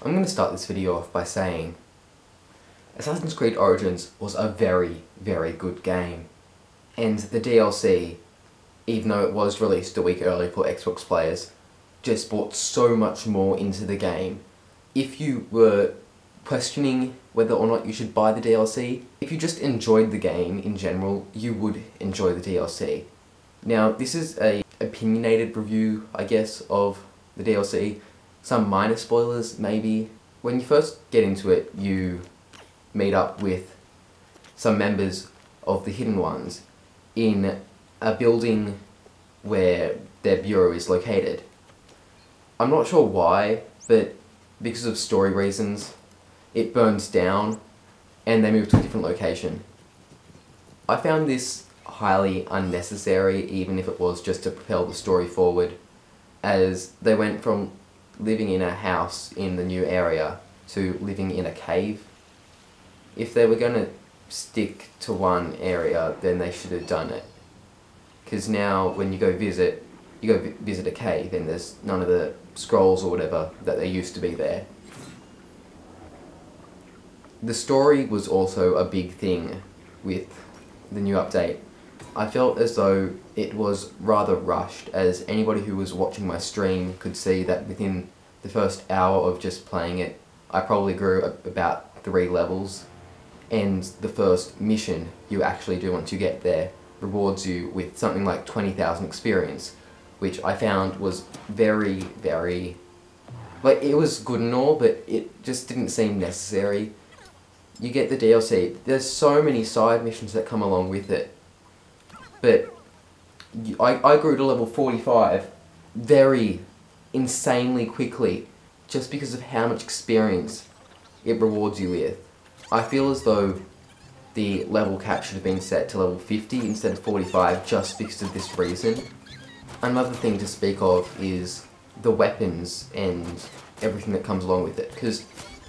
I'm going to start this video off by saying Assassin's Creed Origins was a very, very good game. And the DLC, even though it was released a week early for Xbox players, just brought so much more into the game. If you were questioning whether or not you should buy the DLC, if you just enjoyed the game in general, you would enjoy the DLC. Now, this is a opinionated review, I guess, of the DLC. Some minor spoilers, maybe. When you first get into it, you meet up with some members of the Hidden Ones in a building where their bureau is located. I'm not sure why, but because of story reasons, it burns down and they move to a different location. I found this highly unnecessary, even if it was just to propel the story forward, as they went from living in a house in the new area to living in a cave. If they were going to stick to one area, then they should have done it. Because now when you go visit a cave and there's none of the scrolls or whatever that there used to be there. The story was also a big thing with the new update. I felt as though it was rather rushed, as anybody who was watching my stream could see that within the first hour of just playing it, I probably grew about 3 levels, and the first mission you actually do once you get there rewards you with something like 20,000 experience, which I found was very, very... like, it was good and all, but it just didn't seem necessary. You get the DLC, there's so many side missions that come along with it, but I grew to level 45 very insanely quickly just because of how much experience it rewards you with. I feel as though the level cap should have been set to level 50 instead of 45 just because of this reason. Another thing to speak of is the weapons and everything that comes along with it, because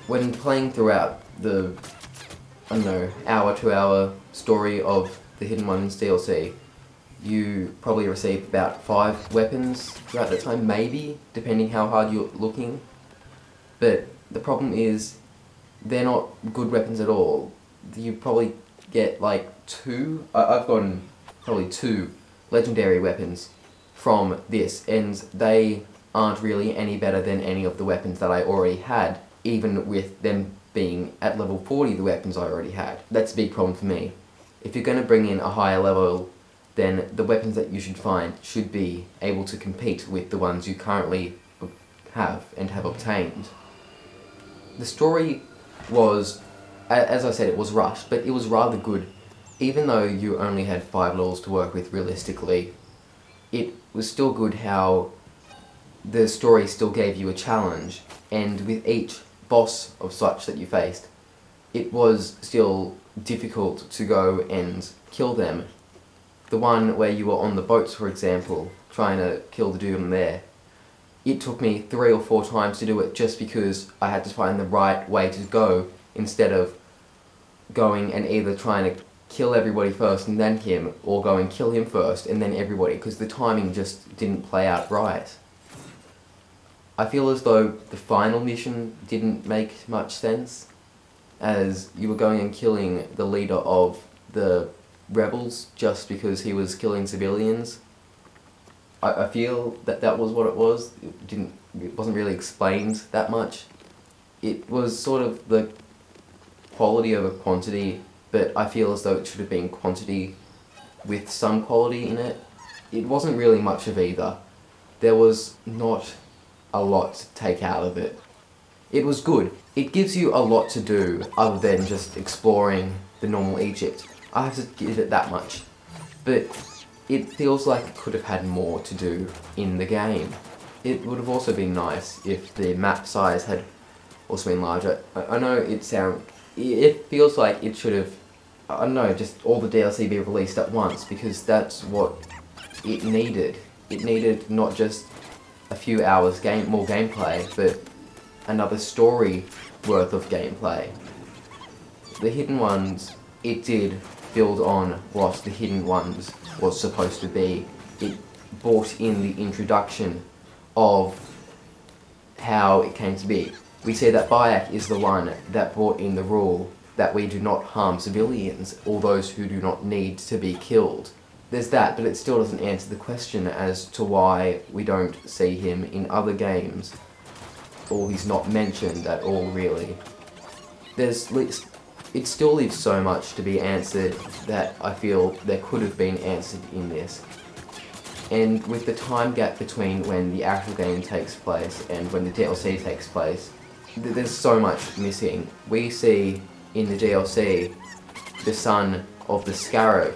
when playing throughout the, I don't know, hour, 2 hour story of the Hidden Ones DLC, you probably receive about 5 weapons throughout that time, maybe, depending how hard you're looking. But the problem is, they're not good weapons at all. You probably get like 2, I've gotten probably 2 legendary weapons from this, and they aren't really any better than any of the weapons that I already had, even with them being at level 40, the weapons I already had. That's a big problem for me. If you're going to bring in a higher level, then the weapons that you should find should be able to compete with the ones you currently have and have obtained. The story was, as I said, it was rushed, but it was rather good. Even though you only had 5 levels to work with realistically, it was still good how the story still gave you a challenge, and with each boss of such that you faced, it was still difficult to go and kill them. The one where you were on the boats, for example, trying to kill the dude on there, it took me 3 or 4 times to do it just because I had to find the right way to go, instead of going and either trying to kill everybody first and then him, or go and kill him first and then everybody, because the timing just didn't play out right. I feel as though the final mission didn't make much sense, as you were going and killing the leader of the rebels just because he was killing civilians. I feel that that was what it was. It wasn't really explained that much. It was sort of the quality over quantity, but I feel as though it should have been quantity with some quality in it. It wasn't really much of either. There was not a lot to take out of it. It was good. It gives you a lot to do other than just exploring the normal Egypt. I have to give it that much. But it feels like it could have had more to do in the game. It would have also been nice if the map size had also been larger. I know it feels like it should have, I don't know, just all the DLC be released at once, because that's what it needed. It needed not just a few hours more gameplay, but another story worth of gameplay. The Hidden Ones, it did build on what the Hidden Ones was supposed to be. It brought in the introduction of how it came to be. We see that Bayek is the one that brought in the rule that we do not harm civilians or those who do not need to be killed. There's that, but it still doesn't answer the question as to why we don't see him in other games, or he's not mentioned at all, really. It still leaves so much to be answered that I feel there could have been answered in this. And with the time gap between when the actual game takes place and when the DLC takes place, there's so much missing. We see in the DLC the son of the Scarab,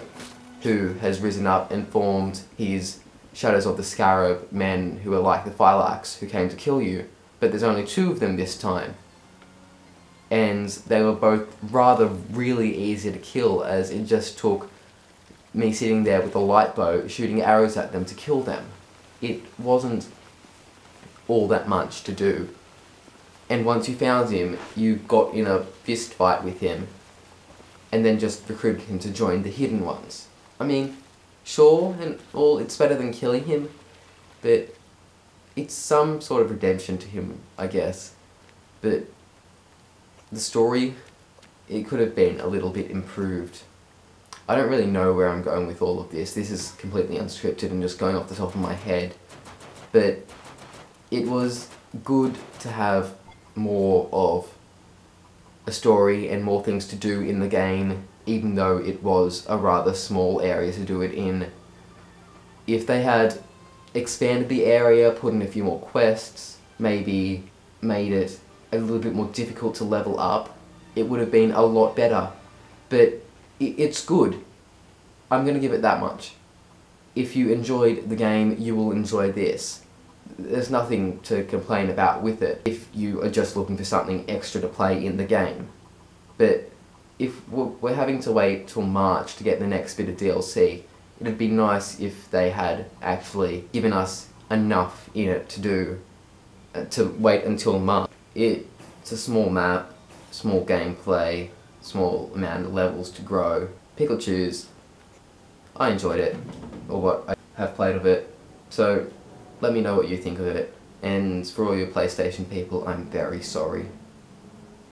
who has risen up and formed his Shadows of the Scarab men who are like the Phylax who came to kill you, but there's only 2 of them this time. And they were both rather really easy to kill, as it just took me sitting there with a light bow shooting arrows at them to kill them. It wasn't all that much to do. And once you found him, you got in a fist fight with him, and then just recruited him to join the Hidden Ones. I mean, sure, and all, it's better than killing him, but it's some sort of redemption to him, I guess. But the story, it could have been a little bit improved. I don't really know where I'm going with all of this. This is completely unscripted and just going off the top of my head. But it was good to have more of a story and more things to do in the game, even though it was a rather small area to do it in. If they had expanded the area, put in a few more quests, maybe made it a little bit more difficult to level up, it would have been a lot better. But it's good. I'm going to give it that much. If you enjoyed the game, you will enjoy this. There's nothing to complain about with it if you are just looking for something extra to play in the game. But if we're having to wait till March to get the next bit of DLC, it'd be nice if they had actually given us enough in it to do, to wait until March. It's a small map, small gameplay, small amount of levels to grow. Pick or choose. I enjoyed it, or what I have played of it, so let me know what you think of it. And for all your PlayStation people, I'm very sorry.